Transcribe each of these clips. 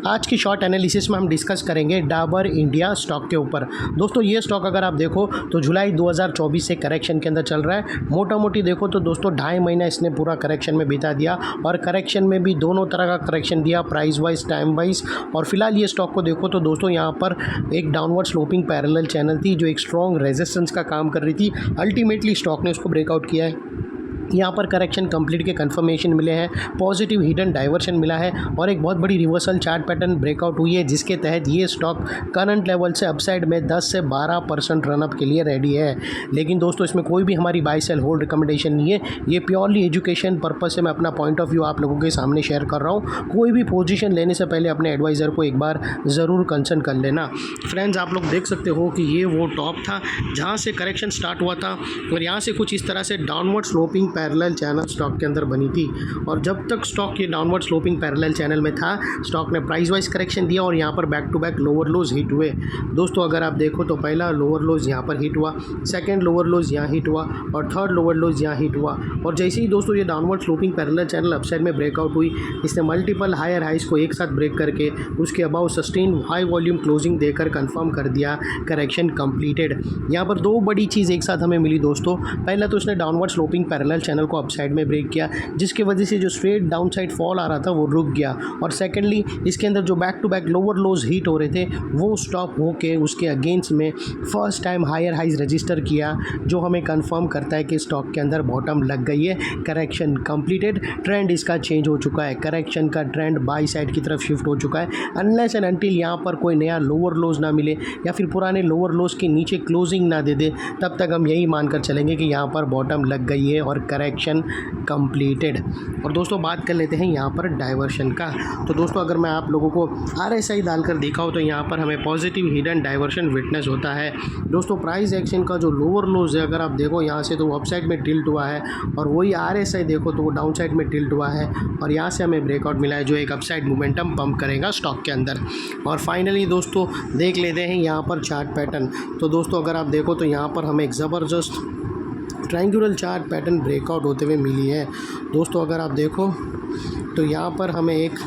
आज की short analysis में हम डिस्कस करेंगे डाबर इंडिया स्टॉक के ऊपर। दोस्तों ये स्टॉक अगर आप देखो तो जुलाई 2024 से करेक्शन के अंदर चल रहा है। मोटा मोटी देखो तो दोस्तों 2.5 महीना इसने पूरा करेक्शन में बिता दिया और करेक्शन में भी दोनों तरह का करेक्शन दिया, प्राइस वाइज, टाइम वाइज। और फिलहाल ये स्टॉक को देखो तो दोस्तों यहाँ पर एक डाउनवर्ड स्लोपिंग पैरेलल चैनल थी जो एक स्ट्रॉन्ग रेजिस्टेंस का काम कर रही थी। अल्टीमेटली स्टॉक ने उसको ब्रेकआउट किया है। यहाँ पर करेक्शन कंप्लीट के कंफर्मेशन मिले हैं, पॉजिटिव हिडन डाइवर्शन मिला है और एक बहुत बड़ी रिवर्सल चार्ट पैटर्न ब्रेकआउट हुई है, जिसके तहत ये स्टॉक करंट लेवल से अपसाइड में 10 से 12% रनअप के लिए रेडी है। लेकिन दोस्तों इसमें कोई भी हमारी बाय सेल होल्ड रिकमेंडेशन नहीं है, ये प्योरली एजुकेशन पर्पस से मैं अपना पॉइंट ऑफ व्यू आप लोगों के सामने शेयर कर रहा हूँ। कोई भी पोजीशन लेने से पहले अपने एडवाइज़र को एक बार ज़रूर कंसल्ट कर लेना। फ्रेंड्स, आप लोग देख सकते हो कि ये वो टॉप था जहाँ से करेक्शन स्टार्ट हुआ था और यहाँ से कुछ इस तरह से downward sloping parallel channel stock के अंदर बनी थी। और जब तक स्टॉक ये डाउनवर्ड स्लोपिंग पैरेलल चैनल में था, स्टॉक ने प्राइस वाइज करेक्शन दिया और यहाँ पर back to back lower lows hit हुए। दोस्तों अगर आप देखो तो पहला लोअर लोज यहाँ पर हिट हुआ, सेकंड लोअर लोज यहाँ हिट हुआ और थर्ड लोअर लोज यहाँ हिट हुआ। और जैसे ही दोस्तों ये downward sloping parallel channel upside में ब्रेकआउट हुई, इसने मल्टीपल हायर हाइज को एक साथ ब्रेक करके उसके above sustain high volume closing देकर कंफर्म कर दिया करेक्शन कंप्लीटेड। यहाँ पर दो बड़ी चीज़ एक साथ हमें मिली दोस्तों। पहला तो उसने डाउनवर्ड स्लोपिंग पैरेलल चैनल को साइड में ब्रेक किया, जिसकी वजह से जो स्ट्रेट डाउन साइड फॉल आ रहा था वो रुक गया। और सेकेंडली इसके अंदर जो back to back lower lows hit हो रहे थे वो स्टॉप होके उसके अगेंस्ट में first time higher highs register किया, जो हमें कंफर्म करता है कि स्टॉक के अंदर बॉटम लग गई है, करेक्शन कंप्लीटेड, ट्रेंड इसका चेंज हो चुका है, करेक्शन का ट्रेंड बाई साइड की तरफ शिफ्ट हो चुका है। अनलेस एंड अनटिल यहाँ पर कोई नया लोअर लोज ना मिले या फिर पुराने लोअर लोज के नीचे क्लोजिंग ना दे दे, तब तक हम यही मानकर चलेंगे कि यहाँ पर बॉटम लग गई है और करेक्शन कंप्लीटेड। और दोस्तों बात कर लेते हैं यहाँ पर डाइवर्शन का। तो दोस्तों अगर मैं आप लोगों को RSI डालकर दिखाऊँ तो यहाँ पर हमें पॉजिटिव हिडन डाइवर्शन विटनेस होता है। दोस्तों प्राइस एक्शन का जो लोअर लोज है अगर आप देखो यहाँ से तो वो अपसाइड में टिल्ट हुआ है और वही RSI देखो तो वो डाउन साइड में टिल्ट हुआ है और यहाँ से हमें ब्रेकआउट मिला है जो एक अपसाइड मोमेंटम पंप करेगा स्टॉक के अंदर। और फाइनली दोस्तों देख लेते हैं यहाँ पर चार्ट पैटर्न। तो दोस्तों अगर आप देखो तो यहाँ पर हमें एक ज़बरदस्त ट्रायंगुलर चार्ट पैटर्न ब्रेकआउट होते हुए मिली है। दोस्तों अगर आप देखो तो यहाँ पर हमें एक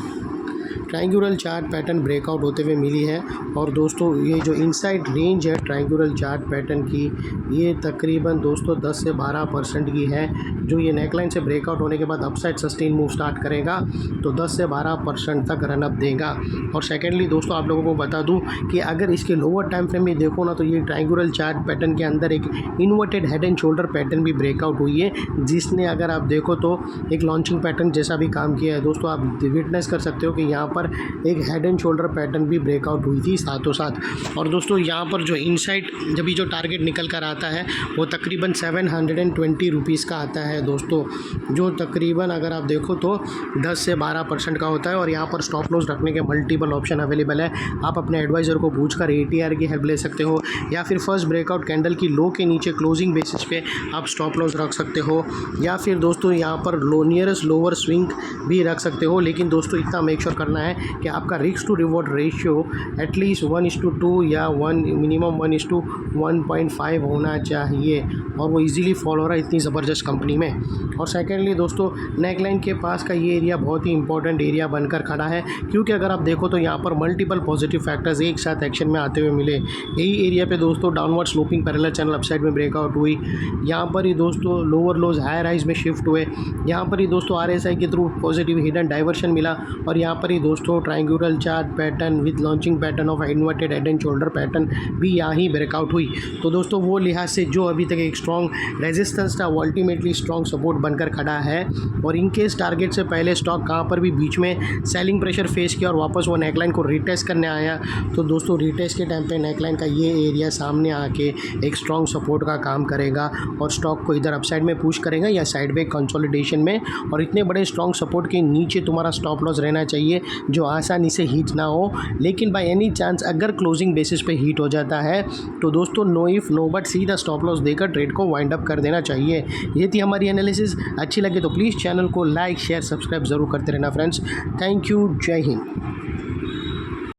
ट्रायंगुलर चार्ट पैटर्न ब्रेकआउट होते हुए मिली है। और दोस्तों ये जो इनसाइड रेंज है ट्रायंगुलर चार्ट पैटर्न की, ये तकरीबन दोस्तों 10 से 12% की है, जो ये नेकलाइन से ब्रेकआउट होने के बाद अपसाइड सस्टेन मूव स्टार्ट करेगा तो 10 से 12% तक रनअप देगा। और सेकेंडली दोस्तों आप लोगों को बता दूं कि अगर इसके लोअर टाइम फ्रेम में देखो ना तो ये ट्रायंगुलर चार्ट पैटर्न के अंदर एक inverted head and shoulder pattern भी ब्रेकआउट हुई है, जिसने अगर आप देखो तो एक लॉन्चिंग पैटर्न जैसा भी काम किया है। दोस्तों आप विटनेस कर सकते हो कि यहाँ पर एक हेड एंड शोल्डर पैटर्न भी ब्रेकआउट हुई थी साथों साथ। और दोस्तों यहाँ पर जो इनसाइड जब ये जो टारगेट निकल कर आता है वो तकरीबन 720 रुपीज़ का आता है दोस्तों, जो तकरीबन अगर आप देखो तो 10 से 12% का होता है। और यहाँ पर स्टॉप लॉस रखने के मल्टीपल ऑप्शन अवेलेबल है। आप अपने एडवाइज़र को पूछकर ATR की हेल्प ले सकते हो या फिर फर्स्ट ब्रेकआउट कैंडल की लो के नीचे क्लोजिंग बेसिस पे आप स्टॉप लॉस रख सकते हो, या फिर दोस्तों यहाँ पर नियरेस्ट लोअर स्विंग भी रख सकते हो। लेकिन दोस्तों इतना मेक श्योर करना है कि आपका रिस्क टू रिवॉर्ड रेशियो एटलीस्ट 1:2 या मिनिमम 1:1.5 होना चाहिए, और वो इजीली फॉलो हो रहा है इतनी ज़बरदस्त कंपनी में। और सेकेंडली दोस्तों नेकलाइन के पास का ये एरिया बहुत ही इंपॉर्टेंट एरिया बनकर खड़ा है, क्योंकि अगर आप देखो तो यहाँ पर मल्टीपल पॉजिटिव फैक्टर्स एक साथ एक्शन में आते हुए मिले। यही एरिया पे दोस्तों downward sloping parallel channel upside में ब्रेकआउट हुई, यहाँ पर ही दोस्तों लोअर लोज हायर हाइज में शिफ्ट हुए, यहाँ पर ही दोस्तों RSI के थ्रू पॉजिटिव हिडन डाइवर्शन मिला, और यहाँ पर ही दोस्तों triangular chart pattern with launching pattern of inverted head and shoulder pattern भी यहाँ ही ब्रेकआउट हुई। तो दोस्तों वो लिहाज से जो अभी तक एक स्ट्रॉन्ग रेजिस्टेंस था वो अल्टीमेटली स्ट्रॉन्ग सपोर्ट बनकर खड़ा है। और इनकेस टारगेट से पहले स्टॉक कहाँ पर भी बीच में सेलिंग प्रेशर फेस किया और वापस वो नेकलाइन को रिटेस्ट करने आया, तो दोस्तों रिटेस्ट के टाइम पे नेकलाइन का ये एरिया सामने आके एक स्ट्रॉन्ग सपोर्ट का काम करेगा और स्टॉक को इधर अपसाइड में पुश करेगा या साइडवे कंसोलिडेशन में। और इतने बड़े स्ट्रॉन्ग सपोर्ट के नीचे तुम्हारा स्टॉप लॉस रहना चाहिए जो आसानी से हिट ना हो। लेकिन बाय एनी चांस अगर क्लोजिंग बेसिस पे हिट हो जाता है तो दोस्तों नो इफ नो बट सीधा स्टॉप लॉस देकर ट्रेड को वाइंड अप कर देना चाहिए। ये थी हमारी एनालिसिस। अच्छी लगे तो प्लीज़ चैनल को लाइक शेयर सब्सक्राइब ज़रूर करते रहना फ्रेंड्स। थैंक यू, जय हिंद।